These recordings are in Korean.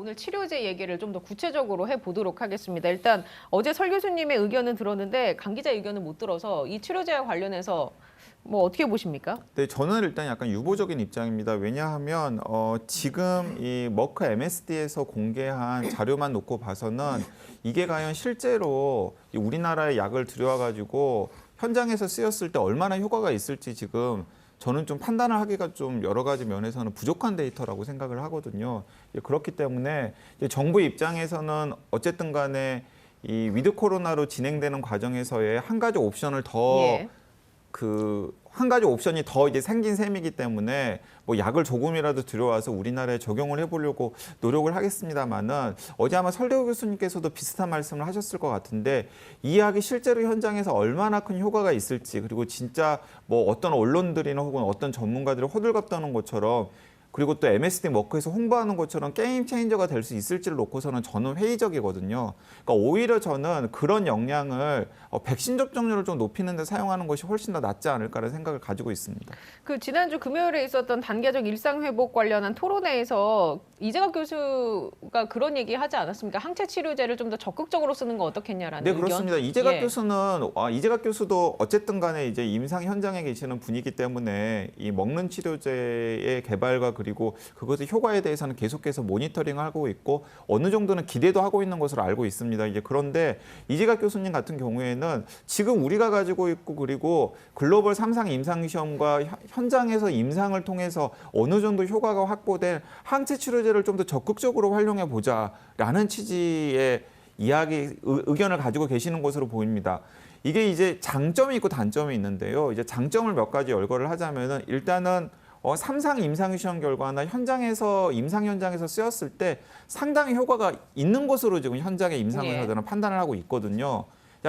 오늘 치료제 얘기를 좀 더 구체적으로 해보도록 하겠습니다. 일단 어제 설 교수님의 의견은 들었는데 강 기자 의견은 못 들어서 이 치료제와 관련해서 뭐 어떻게 보십니까? 네, 저는 일단 약간 유보적인 입장입니다. 왜냐하면 지금 이 머크 MSD에서 공개한 자료만 놓고 봐서는 이게 과연 실제로 우리나라의 약을 들여와가지고 현장에서 쓰였을 때 얼마나 효과가 있을지 지금 저는 좀 판단을 하기가 좀 여러 가지 면에서는 부족한 데이터라고 생각을 하거든요. 그렇기 때문에 정부 입장에서는 어쨌든 간에 이 위드 코로나로 진행되는 과정에서의 한 가지 옵션을 더 한 가지 옵션이 더 이제 생긴 셈이기 때문에 뭐 약을 조금이라도 들여와서 우리나라에 적용을 해보려고 노력을 하겠습니다만은 어제 아마 설대호 교수님께서도 비슷한 말씀을 하셨을 것 같은데 이 약이 실제로 현장에서 얼마나 큰 효과가 있을지 그리고 진짜 뭐 어떤 언론들이나 혹은 어떤 전문가들이 호들갑 떠는 것처럼 그리고 또 MSD 머크에서 홍보하는 것처럼 게임 체인저가 될 수 있을지를 놓고서는 저는 회의적이거든요. 그러니까 오히려 저는 그런 역량을 백신 접종률을 좀 높이는 데 사용하는 것이 훨씬 더 낫지 않을까라는 생각을 가지고 있습니다. 그 지난주 금요일에 있었던 단계적 일상 회복 관련한 토론회에서 이재갑 교수가 그런 얘기 하지 않았습니까? 항체 치료제를 좀 더 적극적으로 쓰는 거 어떻겠냐라는 네, 의견. 그렇습니다. 이재갑 교수는 이재갑 교수도 어쨌든 간에 이제 임상 현장에 계시는 분이기 때문에 이 먹는 치료제의 개발과 그리고 그것의 효과에 대해서는 계속해서 모니터링을 하고 있고 어느 정도는 기대도 하고 있는 것으로 알고 있습니다. 이제 그런데 이재갑 교수님 같은 경우에는 지금 우리가 가지고 있고 그리고 글로벌 3상 임상 시험과 현장에서 임상을 통해서 어느 정도 효과가 확보된 항체 치료제를 좀 더 적극적으로 활용해 보자라는 취지의 의견을 가지고 계시는 것으로 보입니다. 이게 이제 장점이 있고 단점이 있는데요. 이제 장점을 몇 가지 열거를 하자면은 일단은 3상 임상시험 결과나 임상 현장에서 쓰였을 때 상당히 효과가 있는 것으로 지금 현장의 임상의사들은 판단을 하고 있거든요.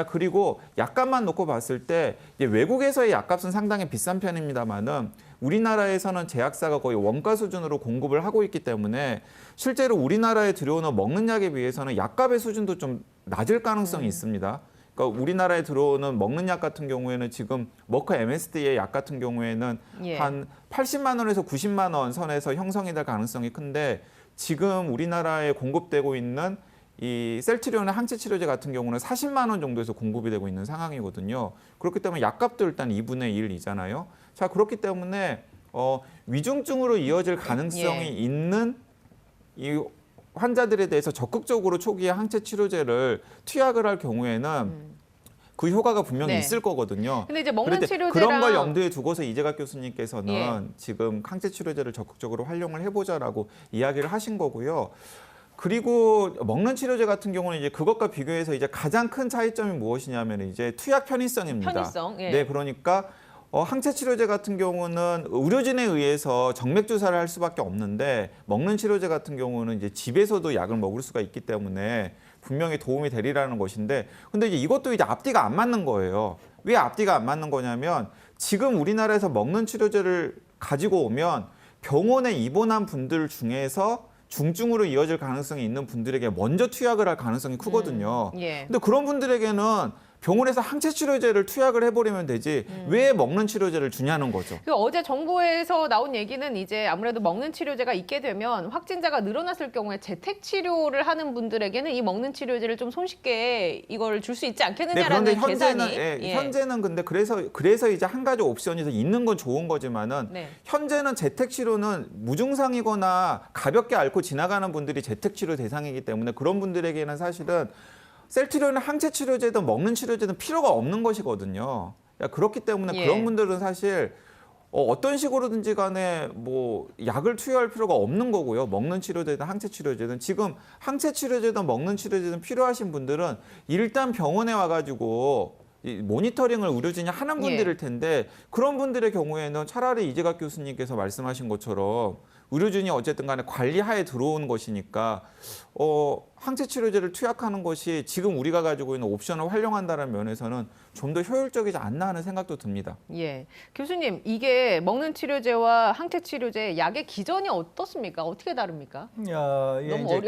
그리고 약값만 놓고 봤을 때 이제 외국에서의 약값은 상당히 비싼 편입니다만은 우리나라에서는 제약사가 거의 원가 수준으로 공급을 하고 있기 때문에 실제로 우리나라에 들여오는 먹는 약에 비해서는 약값의 수준도 좀 낮을 가능성이 있습니다. 그러니까 우리나라에 들어오는 먹는 약 같은 경우에는 지금 머크 MSD의 약 같은 경우에는 한 80만 원에서 90만 원 선에서 형성이 될 가능성이 큰데 지금 우리나라에 공급되고 있는 이 셀트리온의 항체 치료제 같은 경우는 40만 원 정도에서 공급이 되고 있는 상황이거든요. 그렇기 때문에 약값도 일단 2분의 1이잖아요. 자, 그렇기 때문에 위중증으로 이어질 가능성이 있는 이 환자들에 대해서 적극적으로 초기에 항체 치료제를 투약을 할 경우에는 그 효과가 분명히 있을 거거든요. 근데 이제 먹는 치료제랑 그런 걸 염두에 두고서 이재갑 교수님께서는 지금 항체 치료제를 적극적으로 활용을 해보자라고 이야기를 하신 거고요. 그리고 먹는 치료제 같은 경우는 이제 그것과 비교해서 이제 가장 큰 차이점이 무엇이냐면 이제 투약 편의성입니다. 편의성. 네, 그러니까 항체 치료제 같은 경우는 의료진에 의해서 정맥 주사를 할 수밖에 없는데 먹는 치료제 같은 경우는 이제 집에서도 약을 먹을 수가 있기 때문에 분명히 도움이 되리라는 것인데 근데 이제 이것도 이제 앞뒤가 안 맞는 거예요. 왜 앞뒤가 안 맞는 거냐면 지금 우리나라에서 먹는 치료제를 가지고 오면 병원에 입원한 분들 중에서 중증으로 이어질 가능성이 있는 분들에게 먼저 투약을 할 가능성이 크거든요. 근데 그런 분들에게는 병원에서 항체 치료제를 투약을 해버리면 되지 왜 먹는 치료제를 주냐는 거죠. 어제 정부에서 나온 얘기는 이제 아무래도 먹는 치료제가 있게 되면 확진자가 늘어났을 경우에 재택 치료를 하는 분들에게는 이 먹는 치료제를 좀 손쉽게 이걸 줄 수 있지 않겠느냐라는 그런데 현재는, 계산이. 현재는 근데 그래서 이제 한 가지 옵션이 더 있는 건 좋은 거지만은 현재는 재택 치료는 무증상이거나 가볍게 앓고 지나가는 분들이 재택 치료 대상이기 때문에 그런 분들에게는 사실은 셀트리온은 항체 치료제든 먹는 치료제든 필요가 없는 것이거든요. 그렇기 때문에 그런 분들은 사실 어떤 식으로든지 간에 뭐 약을 투여할 필요가 없는 거고요. 먹는 치료제든 항체 치료제든 지금 항체 치료제든 먹는 치료제든 필요하신 분들은 일단 병원에 와가지고 모니터링을 의료진이 하는 분들일 텐데 그런 분들의 경우에는 차라리 이재갑 교수님께서 말씀하신 것처럼 의료진이 어쨌든 간에 관리하에 들어온 것이니까 항체 치료제를 투약하는 것이 지금 우리가 가지고 있는 옵션을 활용한다는 면에서는 좀 더 효율적이지 않나 하는 생각도 듭니다. 교수님, 이게 먹는 치료제와 항체 치료제 약의 기전이 어떻습니까? 어떻게 다릅니까? 너무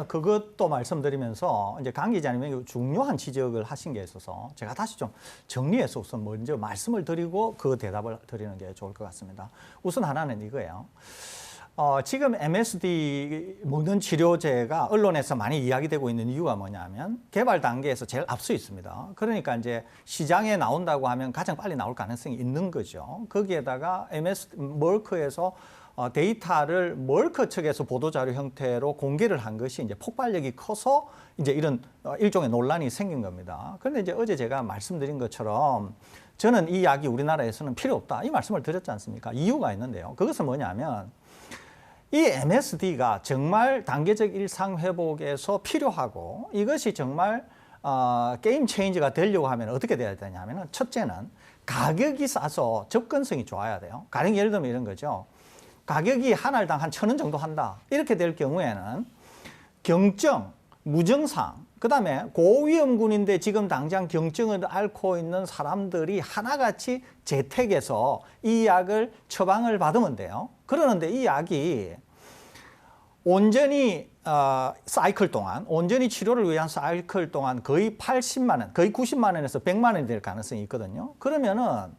그것도 말씀드리면서 이제 강 기자님이 중요한 지적을 하신 게 있어서 제가 다시 좀 정리해서 우선 먼저 말씀을 드리고 그 대답을 드리는 게 좋을 것 같습니다. 우선 하나는 이거예요. 지금 MSD 먹는 치료제가 언론에서 많이 이야기되고 있는 이유가 뭐냐면 개발 단계에서 제일 앞서 있습니다. 그러니까 이제 시장에 나온다고 하면 가장 빨리 나올 가능성이 있는 거죠. 거기에다가 머크에서 데이터를 머크 측에서 보도자료 형태로 공개를 한 것이 이제 폭발력이 커서 이제 이런 일종의 논란이 생긴 겁니다. 그런데 이제 어제 제가 말씀드린 것처럼 저는 이 약이 우리나라에서는 필요 없다. 이 말씀을 드렸지 않습니까? 이유가 있는데요. 그것은 뭐냐면 이 MSD가 정말 단계적 일상 회복에서 필요하고 이것이 정말 게임 체인저가 되려고 하면 어떻게 돼야 되냐면은 첫째는 가격이 싸서 접근성이 좋아야 돼요. 가령 예를 들면 이런 거죠. 가격이 한 알당 한 1,000원 정도 한다. 이렇게 될 경우에는 경증, 무증상, 그다음에 고위험군인데 지금 당장 경증을 앓고 있는 사람들이 하나같이 재택에서 이 약을 처방을 받으면 돼요. 그러는데 이 약이 온전히 사이클 동안, 온전히 치료를 위한 사이클 동안 거의 80만 원, 거의 90만 원에서 100만 원이 될 가능성이 있거든요. 그러면은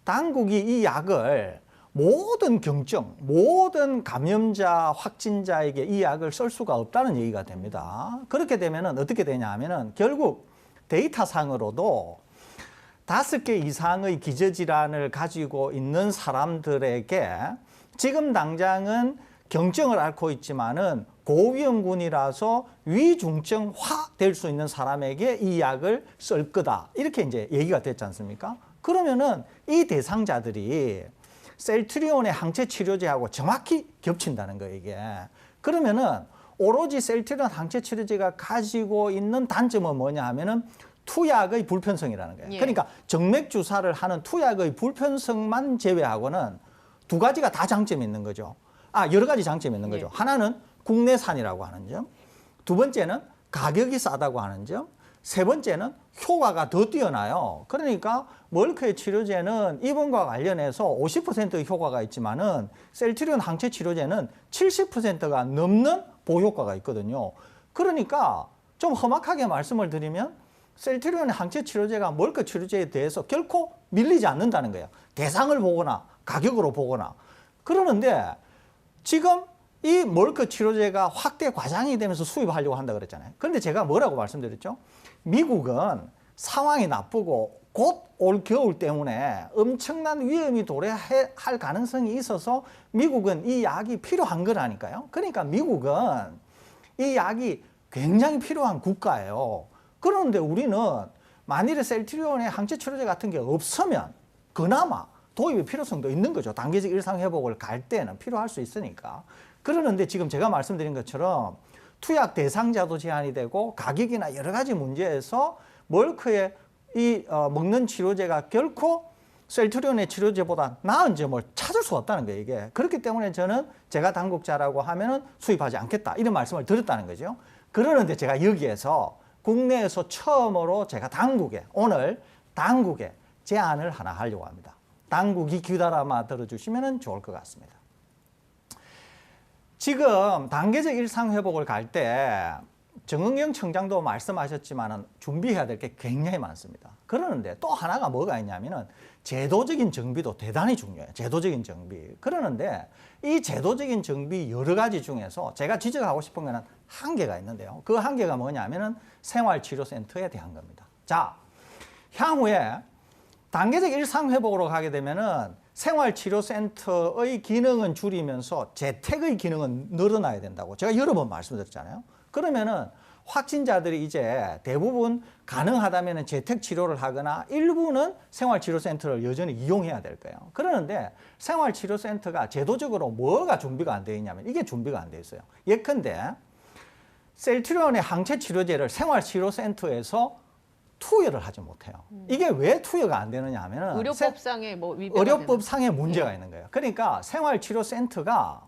당국이 이 약을 모든 경증, 모든 감염자, 확진자에게 이 약을 쓸 수가 없다는 얘기가 됩니다. 그렇게 되면은 어떻게 되냐 하면은 결국 데이터상으로도 5개 이상의 기저질환을 가지고 있는 사람들에게 지금 당장은 경증을 앓고 있지만은 고위험군이라서 위중증화 될 수 있는 사람에게 이 약을 쓸 거다. 이렇게 이제 얘기가 됐지 않습니까? 그러면은 이 대상자들이 셀트리온의 항체 치료제하고 정확히 겹친다는 거예요, 이게. 그러면은 오로지 셀트리온 항체 치료제가 가지고 있는 단점은 뭐냐 하면은 투약의 불편성이라는 거예요. 예. 그러니까 정맥 주사를 하는 투약의 불편성만 제외하고는 두 가지가 다 장점이 있는 거죠. 여러 가지 장점이 있는 거죠. 예. 하나는 국내산이라고 하는 점, 두 번째는 가격이 싸다고 하는 점, 세 번째는 효과가 더 뛰어나요. 그러니까 머크의 치료제는 입원과 관련해서 50%의 효과가 있지만은 셀트리온 항체 치료제는 70%가 넘는 보호효과가 있거든요. 그러니까 좀 험악하게 말씀을 드리면 셀트리온 항체 치료제가 머크 치료제에 대해서 결코 밀리지 않는다는 거예요. 대상을 보거나 가격으로 보거나. 그러는데 지금 이 머크 치료제가 확대 과장이 되면서 수입하려고 한다 그랬잖아요. 그런데 제가 뭐라고 말씀드렸죠? 미국은 상황이 나쁘고 곧 올 겨울 때문에 엄청난 위험이 도래할 가능성이 있어서 미국은 이 약이 필요한 거라니까요. 그러니까 미국은 이 약이 굉장히 필요한 국가예요. 그런데 우리는 만일에 셀트리온의 항체 치료제 같은 게 없으면 그나마 도입의 필요성도 있는 거죠. 단계적 일상 회복을 갈 때는 필요할 수 있으니까. 그러는데 지금 제가 말씀드린 것처럼 투약 대상자도 제한이 되고 가격이나 여러 가지 문제에서 머크의 이 먹는 치료제가 결코 셀트리온의 치료제보다 나은 점을 찾을 수 없다는 거예요, 이게. 그렇기 때문에 저는 제가 당국자라고 하면은 수입하지 않겠다. 이런 말씀을 드렸다는 거죠. 그러는데 제가 여기에서 국내에서 처음으로 제가 오늘 당국에 제안을 하나 하려고 합니다. 당국이 귀담아 들어주시면 좋을 것 같습니다. 지금 단계적 일상 회복을 갈 때 정은경 청장도 말씀하셨지만 준비해야 될 게 굉장히 많습니다. 그러는데 또 하나가 뭐가 있냐면은 제도적인 정비도 대단히 중요해요. 제도적인 정비. 그러는데 이 제도적인 정비 여러 가지 중에서 제가 지적하고 싶은 거는 한계가 있는데요. 그 한계가 뭐냐면은 생활치료센터에 대한 겁니다. 자, 향후에 단계적 일상 회복으로 가게 되면은 생활치료센터의 기능은 줄이면서 재택의 기능은 늘어나야 된다고 제가 여러 번 말씀드렸잖아요. 그러면은 확진자들이 이제 대부분 가능하다면 재택 치료를 하거나 일부는 생활치료센터를 여전히 이용해야 될 거예요. 그러는데 생활치료센터가 제도적으로 뭐가 준비가 안 되어 있냐면 이게 준비가 안 되어 있어요. 예컨대 셀트리온의 항체 치료제를 생활치료센터에서 투여를 하지 못해요. 이게 왜 투여가 안 되느냐 하면은 의료법상의 뭐 위배가 의료법상의 문제가 있는 거예요. 그러니까 생활치료센터가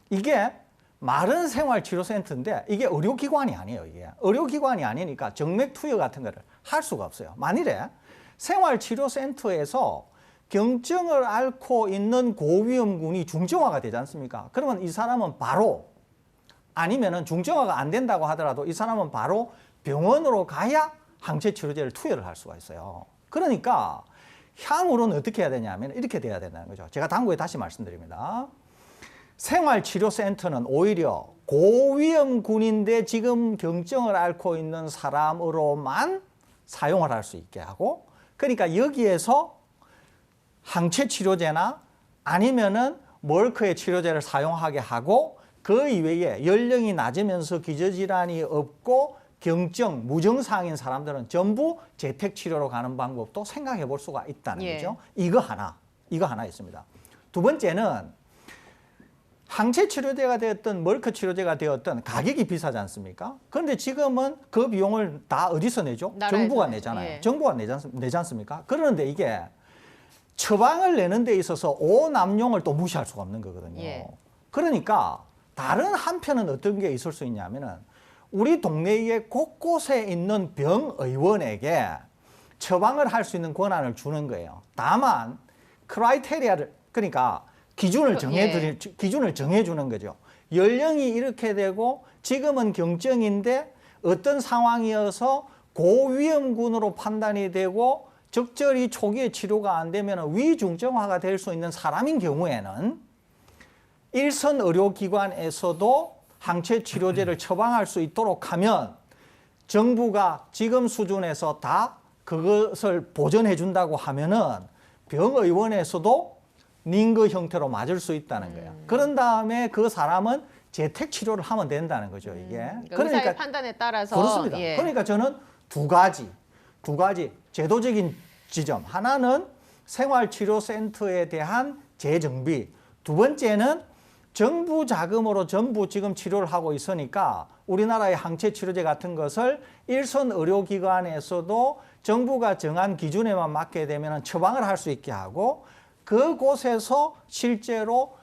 이게 말은 생활치료센터인데 이게 의료기관이 아니에요. 이게 의료기관이 아니니까 정맥 투여 같은 거를 할 수가 없어요. 만일에 생활치료센터에서 경증을 앓고 있는 고위험군이 중증화가 되지 않습니까? 그러면 이 사람은 바로 아니면은 중증화가 안 된다고 하더라도 이 사람은 바로 병원으로 가야 항체 치료제를 투여를 할 수가 있어요. 그러니까 향후로는 어떻게 해야 되냐면 이렇게 돼야 된다는 거죠. 제가 당국에 다시 말씀드립니다. 생활치료센터는 오히려 고위험군인데 지금 경증을 앓고 있는 사람으로만 사용을 할 수 있게 하고, 그러니까 여기에서 항체 치료제나 아니면은 멀크의 치료제를 사용하게 하고, 그 이외에 연령이 낮으면서 기저질환이 없고 경증, 무증상인 사람들은 전부 재택치료로 가는 방법도 생각해 볼 수가 있다는 예. 거죠. 이거 하나 있습니다. 두 번째는 항체 치료제가 되었든 멀크 치료제가 되었든 가격이 비싸지 않습니까? 그런데 지금은 그 비용을 다 어디서 내죠? 나라에서 정부가 내죠. 내잖아요. 예. 정부가 내지 않습니까? 그런데 이게 처방을 내는 데 있어서 오남용을 또 무시할 수가 없는 거거든요. 예. 그러니까 다른 한편은 어떤 게 있을 수 있냐면은 우리 동네에 곳곳에 있는 병의원에게 처방을 할 수 있는 권한을 주는 거예요. 다만 크라이테리아를, 그러니까 기준을 기준을 정해주는 거죠. 연령이 이렇게 되고 지금은 경증인데 어떤 상황이어서 고위험군으로 판단이 되고 적절히 초기에 치료가 안 되면 위중증화가 될 수 있는 사람인 경우에는 일선 의료기관에서도 항체 치료제를 처방할 수 있도록 하면 정부가 지금 수준에서 다 그것을 보전해 준다고 하면은 병의원에서도 링거 형태로 맞을 수 있다는 거예요. 그런 다음에 그 사람은 재택 치료를 하면 된다는 거죠, 이게. 그러니까 의사의 판단에 따라서. 그렇습니다. 예. 그러니까 저는 두 가지 제도적인 지점. 하나는 생활치료센터에 대한 재정비. 두 번째는 정부 자금으로 전부 지금 치료를 하고 있으니까 우리나라의 항체 치료제 같은 것을 일선 의료기관에서도 정부가 정한 기준에만 맞게 되면 처방을 할 수 있게 하고, 그곳에서 실제로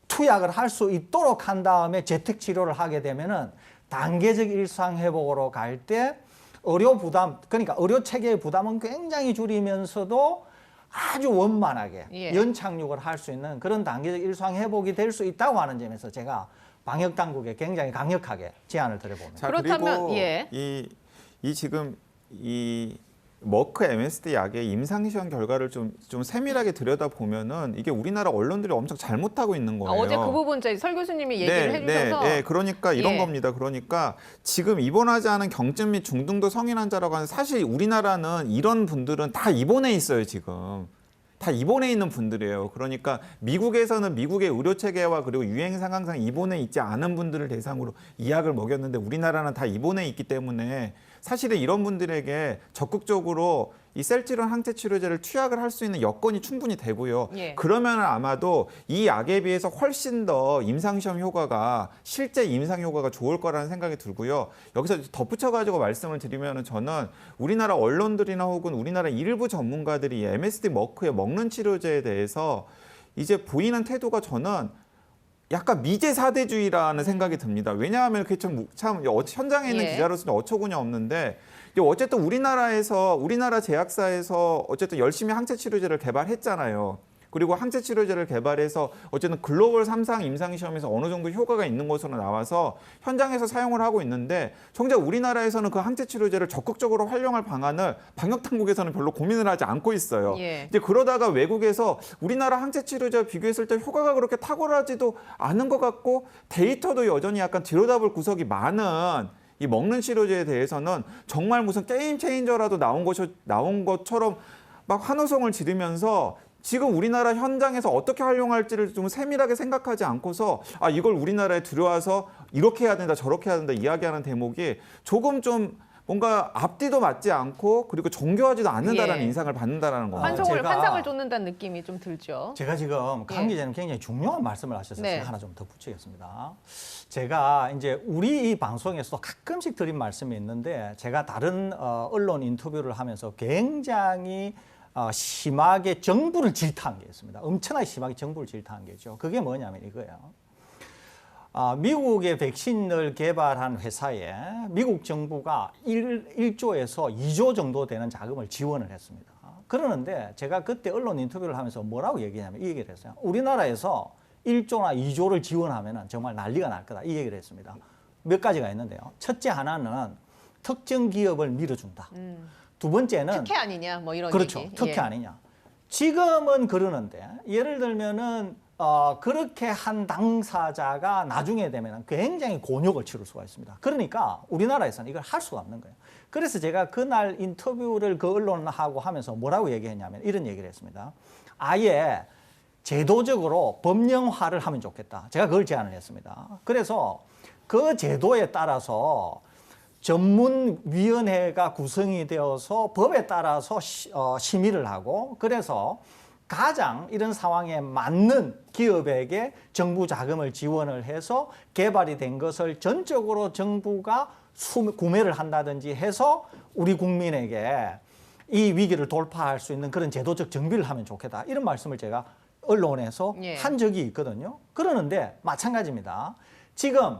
투약을 할 수 있도록 한 다음에 재택 치료를 하게 되면은 단계적 일상 회복으로 갈 때 의료 부담, 그러니까 의료 체계의 부담은 굉장히 줄이면서도 아주 원만하게 예. 연착륙을 할 수 있는 그런 단계적 일상 회복이 될 수 있다고 하는 점에서 제가 방역 당국에 굉장히 강력하게 제안을 드려봅니다. 자, 그렇다면, 그리고 예. 이 지금 이 머크 MSD 약의 임상시험 결과를 좀 세밀하게 들여다보면은 이게 우리나라 언론들이 엄청 잘못하고 있는 거예요. 어제 그 부분 저희 설 교수님이 얘기를 해주셔서. 네, 그러니까 이런 예. 겁니다. 그러니까 지금 입원하지 않은 경증 및 중등도 성인 환자라고 하는, 사실 우리나라는 이런 분들은 다 입원해 있어요, 지금. 다 입원해 있는 분들이에요. 그러니까 미국에서는 미국의 의료 체계와 그리고 유행 상황상 입원해 있지 않은 분들을 대상으로 이 약을 먹였는데 우리나라는 다 입원해 있기 때문에 사실은 이런 분들에게 적극적으로 이 셀질환 항체 치료제를 투약을 할 수 있는 여건이 충분히 되고요. 예. 그러면 아마도 이 약에 비해서 훨씬 더 임상시험 효과가, 실제 임상 효과가 좋을 거라는 생각이 들고요. 여기서 덧붙여가지고 말씀을 드리면 저는 우리나라 언론들이나 혹은 우리나라 일부 전문가들이 MSD 머크의 먹는 치료제에 대해서 이제 보이는 태도가 저는 약간 미제 사대주의라는 생각이 듭니다. 왜냐하면 그게 참 현장에 있는 예. 기자로서는 어처구니 없는데, 어쨌든 우리나라 제약사에서 어쨌든 열심히 항체 치료제를 개발했잖아요. 그리고 항체 치료제를 개발해서 어쨌든 글로벌 3상 임상시험에서 어느 정도 효과가 있는 것으로 나와서 현장에서 사용을 하고 있는데, 정작 우리나라에서는 그 항체 치료제를 적극적으로 활용할 방안을 방역 당국에서는 별로 고민을 하지 않고 있어요. 예. 이제 그러다가 외국에서 우리나라 항체 치료제와 비교했을 때 효과가 그렇게 탁월하지도 않은 것 같고 데이터도 여전히 약간 들여다볼 구석이 많은 이 먹는 치료제에 대해서는 정말 무슨 게임 체인저라도 나온 것처럼 막 환호성을 지르면서 지금 우리나라 현장에서 어떻게 활용할지를 좀 세밀하게 생각하지 않고서 이걸 우리나라에 들여와서 이렇게 해야 된다 저렇게 해야 된다 이야기하는 대목이 조금 좀 뭔가 앞뒤도 맞지 않고 그리고 정교하지도 않는다라는 예. 인상을 받는다라는 겁니다. 환상을 쫓는다는 느낌이 좀 들죠. 제가 지금 강 예. 기자님 굉장히 중요한 말씀을 하셔서 네. 제가 하나 좀 덧붙이겠습니다. 제가 이제 우리 이 방송에서도 가끔씩 드린 말씀이 있는데, 제가 다른 언론 인터뷰를 하면서 굉장히 심하게 정부를 질타한 게 있습니다. 엄청나게 심하게 정부를 질타한 게죠. 그게 뭐냐면 이거예요. 미국의 백신을 개발한 회사에 미국 정부가 1조에서 2조 정도 되는 자금을 지원을 했습니다. 그러는데 제가 그때 언론 인터뷰를 하면서 뭐라고 얘기냐면 이 얘기를 했어요. 우리나라에서 1조나 2조를 지원하면 정말 난리가 날 거다. 이 얘기를 했습니다. 몇 가지가 있는데요. 첫째 하나는 특정 기업을 밀어준다. 두 번째는 특혜 아니냐 뭐 이런 그렇죠. 얘기. 특혜 예. 아니냐. 지금은 그러는데 예를 들면은 그렇게 한 당사자가 나중에 되면 굉장히 곤욕을 치를 수가 있습니다. 그러니까 우리나라에서는 이걸 할 수가 없는 거예요. 그래서 제가 그날 인터뷰를 그 언론하고 하면서 뭐라고 얘기했냐면 이런 얘기를 했습니다. 아예 제도적으로 법령화를 하면 좋겠다. 제가 그걸 제안을 했습니다. 그래서 그 제도에 따라서 전문위원회가 구성이 되어서 법에 따라서 심의를 하고 그래서 가장 이런 상황에 맞는 기업에게 정부 자금을 지원을 해서 개발이 된 것을 전적으로 정부가 구매를 한다든지 해서 우리 국민에게 이 위기를 돌파할 수 있는 그런 제도적 정비를 하면 좋겠다. 이런 말씀을 제가 언론에서 예. 한 적이 있거든요. 그러는데 마찬가지입니다. 지금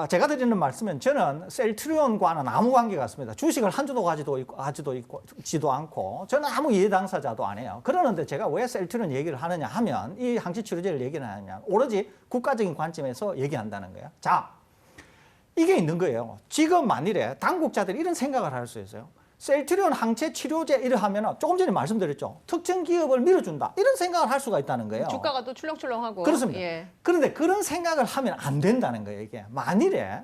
제가 드리는 말씀은 저는 셀트리온과는 아무 관계가 없습니다. 주식을 한 주도 가지도 않고 저는 아무 이해 당사자도 아니에요. 그러는데 제가 왜 셀트리온 얘기를 하느냐 하면 이 항체치료제를 얘기를 하느냐 오로지 국가적인 관점에서 얘기한다는 거예요. 자, 이게 있는 거예요. 지금 만일에 당국자들이 이런 생각을 할 수 있어요. 셀트리온 항체 치료제 이래 하면 조금 전에 말씀드렸죠. 특정 기업을 밀어준다. 이런 생각을 할 수가 있다는 거예요. 주가가 또 출렁출렁하고. 그렇습니다. 예. 그런데 그런 생각을 하면 안 된다는 거예요. 이게 만일에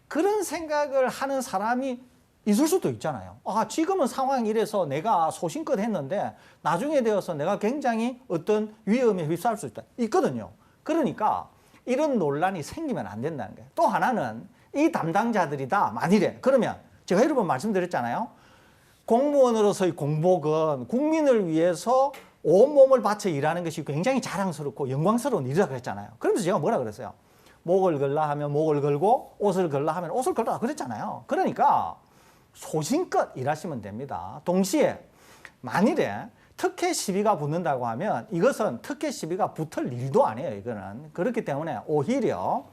그런 생각을 하는 사람이 있을 수도 있잖아요. 지금은 상황이 이래서 내가 소신껏 했는데 나중에 되어서 내가 굉장히 어떤 위험에 휩싸일 수 있다. 있거든요. 그러니까 이런 논란이 생기면 안 된다는 거예요. 또 하나는 이 담당자들이다. 만일에 그러면 제가 여러 번 말씀드렸잖아요. 공무원으로서의 공복은 국민을 위해서 온몸을 바쳐 일하는 것이 굉장히 자랑스럽고 영광스러운 일이라고 그랬잖아요. 그러면서 제가 뭐라 그랬어요? 목을 걸라 하면 목을 걸고 옷을 걸라 하면 옷을 걸라 그랬잖아요. 그러니까 소신껏 일하시면 됩니다. 동시에 만일에 특혜 시비가 붙는다고 하면 이것은 특혜 시비가 붙을 일도 아니에요. 이거는. 그렇기 때문에 오히려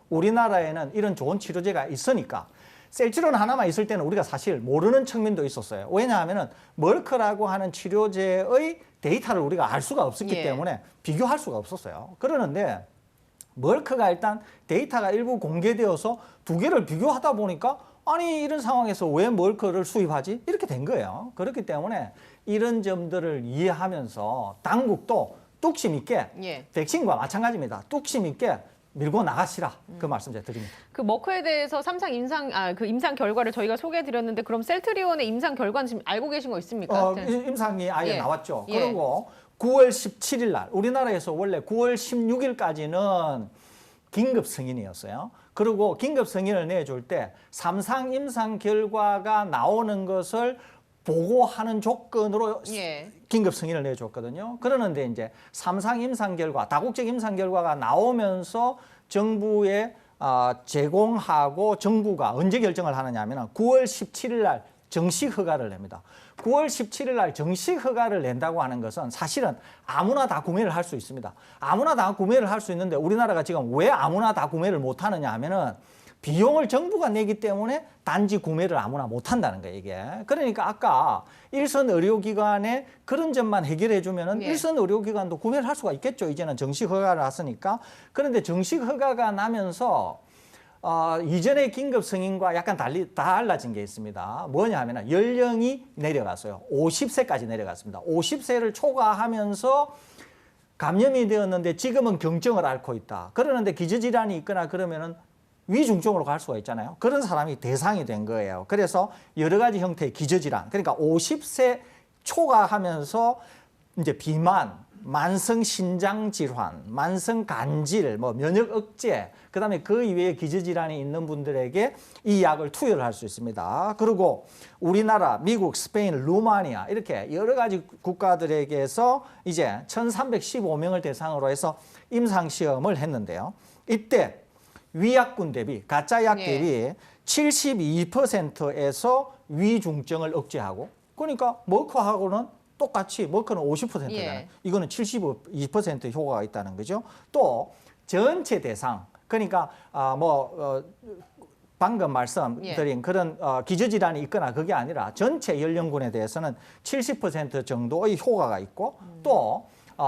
우리나라에는 이런 좋은 치료제가 있으니까 셀트리온 하나만 있을 때는 우리가 사실 모르는 측면도 있었어요. 왜냐하면 멀크라고 하는 치료제의 데이터를 우리가 알 수가 없었기 예. 때문에 비교할 수가 없었어요. 그러는데 멀크가 일단 데이터가 일부 공개되어서 두 개를 비교하다 보니까 아니 이런 상황에서 왜 멀크를 수입하지? 이렇게 된 거예요. 그렇기 때문에 이런 점들을 이해하면서 당국도 뚝심 있게 예. 백신과 마찬가지입니다. 뚝심 있게 밀고 나가시라. 그 말씀 제가 드립니다. 그 머크에 대해서 그 임상 결과를 저희가 소개해드렸는데 그럼 셀트리온의 임상 결과는 지금 알고 계신 거 있습니까? 임상이 아예 예. 나왔죠. 예. 그리고 9월 17일 날 우리나라에서 원래 9월 16일까지는 긴급 승인이었어요. 그리고 긴급 승인을 내줄 때 3상 임상 결과가 나오는 것을 보고하는 조건으로 예. 긴급 승인을 내줬거든요. 그러는데 이제 3상 임상 결과, 다국적 임상 결과가 나오면서 정부에 제공하고 정부가 언제 결정을 하느냐 하면 9월 17일 날 정식 허가를 냅니다. 9월 17일 날 정식 허가를 낸다고 하는 것은 사실은 아무나 다 구매를 할 수 있습니다. 아무나 다 구매를 할 수 있는데 우리나라가 지금 왜 아무나 다 구매를 못 하느냐 하면은 비용을 정부가 내기 때문에 단지 구매를 아무나 못 한다는 거예요, 이게. 그러니까 아까 일선 의료기관에 그런 점만 해결해 주면은 예. 일선 의료기관도 구매를 할 수가 있겠죠. 이제는 정식 허가를 났으니까. 그런데 정식 허가가 나면서 이전의 긴급 승인과 약간 달라진 게 있습니다. 뭐냐 하면 연령이 내려갔어요. 50세까지 내려갔습니다. 50세를 초과하면서 감염이 되었는데 지금은 경증을 앓고 있다. 그러는데 기저질환이 있거나 그러면은 위중증으로 갈 수가 있잖아요. 그런 사람이 대상이 된 거예요. 그래서 여러 가지 형태의 기저질환, 그러니까 50세 초과하면서 이제 비만, 만성 신장 질환, 만성 간질, 면역 억제, 그다음에 그 이외에 기저질환이 있는 분들에게 이 약을 투여를 할 수 있습니다. 그리고 우리나라, 미국, 스페인, 루마니아 이렇게 여러 가지 국가들에게서 이제 1,315명을 대상으로 해서 임상 시험을 했는데요. 이때 위약군 대비, 가짜 약 예. 대비 72%에서 위중증을 억제하고, 그러니까 머크하고는 똑같이 머크는 50%잖아요. 예. 이거는 72% 효과가 있다는 거죠. 또 전체 대상, 그러니까 방금 말씀드린 그런 기저질환이 있거나 그게 아니라 전체 연령군에 대해서는 70% 정도의 효과가 있고 또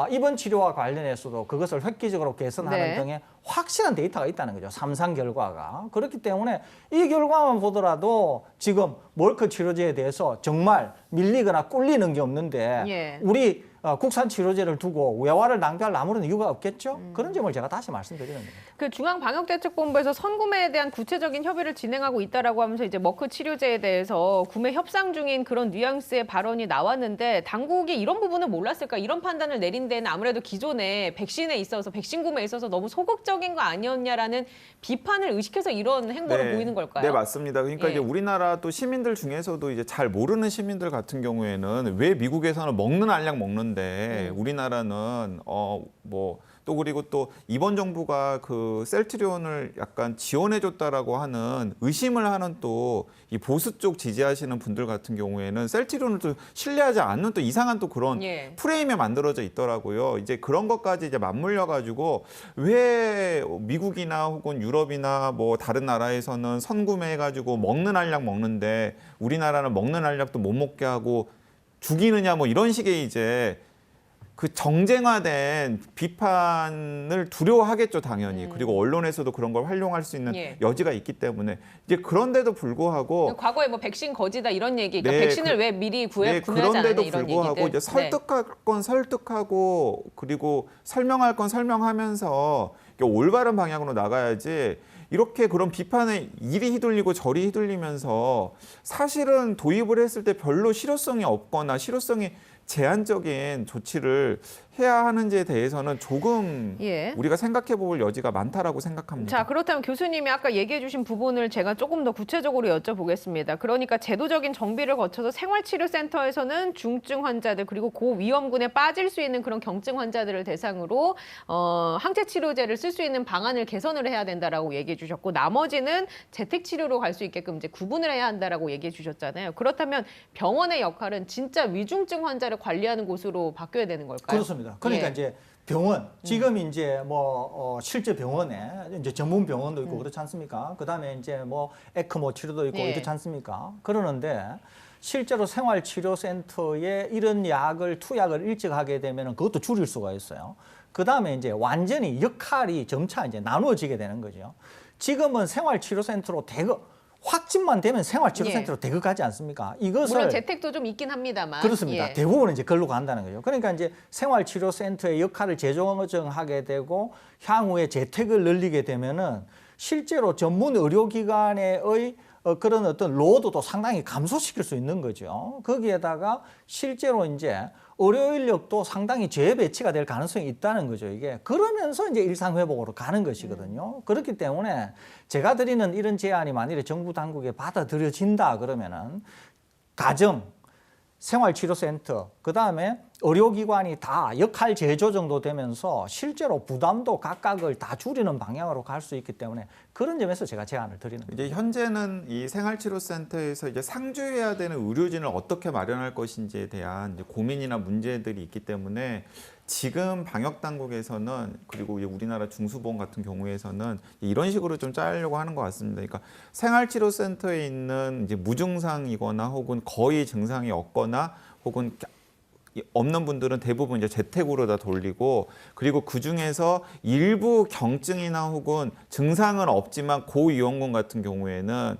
입원 치료와 관련해서도 그것을 획기적으로 개선하는 네. 등의 확실한 데이터가 있다는 거죠. 3상 결과가. 그렇기 때문에 이 결과만 보더라도 지금 멀크 치료제에 대해서 정말 밀리거나 꿀리는 게 없는데 예. 우리 국산 치료제를 두고 외화를 낭비할 아무런 이유가 없겠죠. 그런 점을 제가 다시 말씀드리는 겁니다. 그 중앙방역대책본부에서 선구매에 대한 구체적인 협의를 진행하고 있다라고 하면서 이제 머크 치료제에 대해서 구매 협상 중인 그런 뉘앙스의 발언이 나왔는데 당국이 이런 부분을 몰랐을까? 이런 판단을 내린 데는 아무래도 기존에 백신에 있어서 백신 구매에 있어서 너무 소극적인 거 아니었냐라는 비판을 의식해서 이런 행보를 보이는 걸까요? 네, 맞습니다. 그러니까 예. 이제 우리나라 또 시민들 중에서도 이제 잘 모르는 시민들 같은 경우에는 왜 미국에서는 먹는 알약 먹는데 우리나라는 뭐 또 그리고 또 이번 정부가 그 셀트리온을 약간 지원해줬다라고 하는 의심을 하는 또 이 보수 쪽 지지하시는 분들 같은 경우에는 셀트리온을 또 신뢰하지 않는 또 이상한 또 그런 예. 프레임이 만들어져 있더라고요. 이제 그런 것까지 이제 맞물려 가지고 왜 미국이나 혹은 유럽이나 뭐 다른 나라에서는 선구매해 가지고 먹는 알약 먹는데 우리나라는 먹는 알약도 못 먹게 하고 죽이느냐 뭐 이런 식의 이제 그 정쟁화된 비판을 두려워하겠죠, 당연히. 그리고 언론에서도 그런 걸 활용할 수 있는 예. 여지가 있기 때문에 이제 그런데도 불구하고 과거에 뭐 백신 거지다 이런 얘기, 그러니까 네, 백신을 왜 미리 구매하지 않았냐 그런데도 이런 불구하고 얘기들. 이제 설득할 건 설득하고 그리고 설명할 건 설명하면서 올바른 방향으로 나가야지 이렇게 그런 비판에 이리 휘둘리고 저리 휘둘리면서 사실은 도입을 했을 때 별로 실효성이 없거나 실효성이 제한적인 조치를 해야 하는지에 대해서는 조금 예. 우리가 생각해 볼 여지가 많다라고 생각합니다. 자, 그렇다면 교수님이 아까 얘기해 주신 부분을 제가 조금 더 구체적으로 여쭤보겠습니다. 그러니까 제도적인 정비를 거쳐서 생활치료센터에서는 중증 환자들 그리고 고위험군에 빠질 수 있는 그런 경증 환자들을 대상으로 항체 치료제를 쓸 수 있는 방안을 개선을 해야 된다라고 얘기해 주셨고 나머지는 재택 치료로 갈 수 있게끔 이제 구분을 해야 한다라고 얘기해 주셨잖아요. 그렇다면 병원의 역할은 진짜 위중증 환자를 관리하는 곳으로 바뀌어야 되는 걸까요? 그렇습니다. 그러니까 예. 이제 병원 지금 이제 뭐 실제 병원에 이제 전문 병원도 있고 그렇지 않습니까? 그다음에 이제 뭐 에크모 치료도 있고 예. 이렇지 않습니까? 그러는데 실제로 생활치료센터에 이런 약을 투약을 일찍 하게 되면 그것도 줄일 수가 있어요. 그다음에 이제 완전히 역할이 점차 이제 나누어지게 되는 거죠. 지금은 생활치료센터로 확진만 되면 생활치료센터로 대거가지 않습니까? 이것을 물론 재택도 좀 있긴 합니다만. 그렇습니다. 예. 대부분은 이제 그걸로 간다는 거죠. 그러니까 이제 생활치료센터의 역할을 재조정하게 되고 향후에 재택을 늘리게 되면은 실제로 전문 의료기관의 그런 어떤 로드도 상당히 감소시킬 수 있는 거죠. 거기에다가 실제로 이제 의료 인력도 상당히 재배치가 될 가능성이 있다는 거죠. 이게 그러면서 이제 일상 회복으로 가는 것이거든요. 그렇기 때문에 제가 드리는 이런 제안이 만일에 정부 당국에 받아들여진다 그러면은 가정, 생활치료센터, 그다음에 의료기관이 다 역할 재조정도 되면서 실제로 부담도 각각을 다 줄이는 방향으로 갈 수 있기 때문에 그런 점에서 제가 제안을 드리는 거죠. 이제 현재는 이 생활치료센터에서 이제 상주해야 되는 의료진을 어떻게 마련할 것인지에 대한 이제 고민이나 문제들이 있기 때문에 지금 방역 당국에서는 그리고 이제 우리나라 중수보험 같은 경우에서는 이런 식으로 좀 짜려고 하는 것 같습니다. 그러니까 생활치료센터에 있는 이제 무증상이거나 혹은 거의 증상이 없거나 혹은 없는 분들은 대부분 이제 재택으로 다 돌리고 그리고 그 중에서 일부 경증이나 혹은 증상은 없지만 고위험군 같은 경우에는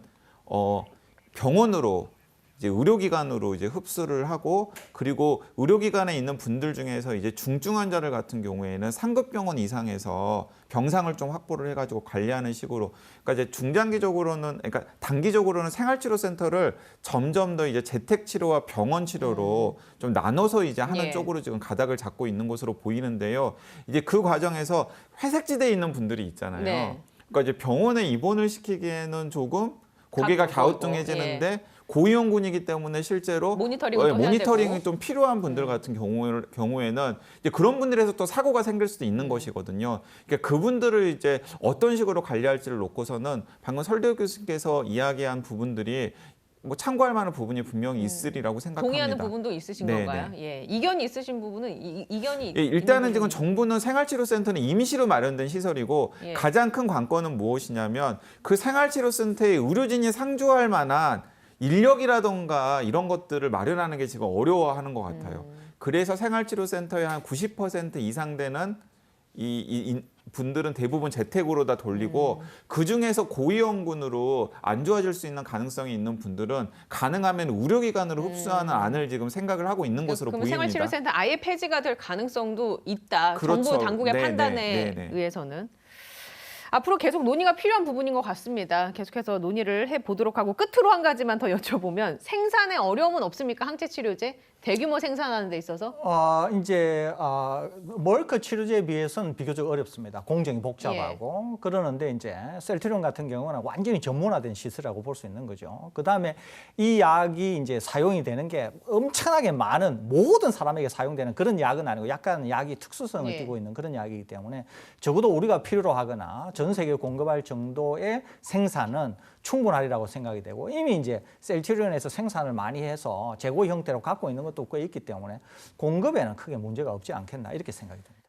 병원으로 이제 의료기관으로 이제 흡수를 하고 그리고 의료기관에 있는 분들 중에서 이제 중증 환자를 같은 경우에는 상급 병원 이상에서 병상을 좀 확보를 해가지고 관리하는 식으로 그러니까 이제 중장기적으로는 그러니까 단기적으로는 생활치료센터를 점점 더 이제 재택 치료와 병원 치료로 좀 나눠서 이제 하는 예. 쪽으로 지금 가닥을 잡고 있는 것으로 보이는데요. 이제 그 과정에서 회색지대에 있는 분들이 있잖아요. 네. 그러니까 이제 병원에 입원을 시키기에는 조금 고개가 가깝고, 갸우뚱해지는데 고위험군이기 때문에 실제로 모니터링을 또 해야 모니터링이 되고. 좀 필요한 분들 같은 경우에는 이제 그런 분들에서 또 사고가 생길 수도 있는 것이거든요. 그러니까 그분들을 이제 어떤 식으로 관리할지를 놓고서는 방금 설대 교수께서 이야기한 부분들이 뭐 참고할 만한 부분이 분명히 있으리라고 생각합니다. 동의하는 부분도 있으신 네, 건가요? 예. 이견이 있으신 부분은 이견이 예, 일단은 있는 지금 부분이- 정부는 생활치료센터는 임시로 마련된 시설이고 예. 가장 큰 관건은 무엇이냐면 그 생활치료센터에 의료진이 상주할 만한 인력이라던가 이런 것들을 마련하는 게 지금 어려워하는 것 같아요. 그래서 생활치료센터의 한 90% 이상 되는 이 분들은 대부분 재택으로 다 돌리고 그중에서 고위험군으로 안 좋아질 수 있는 가능성이 있는 분들은 가능하면 의료기관으로 흡수하는 안을 지금 생각을 하고 있는 것으로 그럼 보입니다. 생활치료센터 아예 폐지가 될 가능성도 있다. 그렇죠. 정부 당국의 네, 판단에 네, 네, 네. 의해서는. 앞으로 계속 논의가 필요한 부분인 것 같습니다. 계속해서 논의를 해보도록 하고 끝으로 한 가지만 더 여쭤보면 생산에 어려움은 없습니까? 항체 치료제 대규모 생산하는 데 있어서? 멀크 치료제에 비해서는 비교적 어렵습니다. 공정이 복잡하고 그러는데 이제 셀트리온 같은 경우는 완전히 전문화된 시설이라고 볼 수 있는 거죠. 그 다음에 이 약이 이제 사용이 되는 게 엄청나게 많은 모든 사람에게 사용되는 그런 약은 아니고 약간 약이 특수성을 예. 띠고 있는 그런 약이기 때문에 적어도 우리가 필요로 하거나 전 세계에 공급할 정도의 생산은 충분하리라고 생각이 되고 이미 이제 셀트리온에서 생산을 많이 해서 재고 형태로 갖고 있는 것도 꽤 있기 때문에 공급에는 크게 문제가 없지 않겠나 이렇게 생각이 듭니다.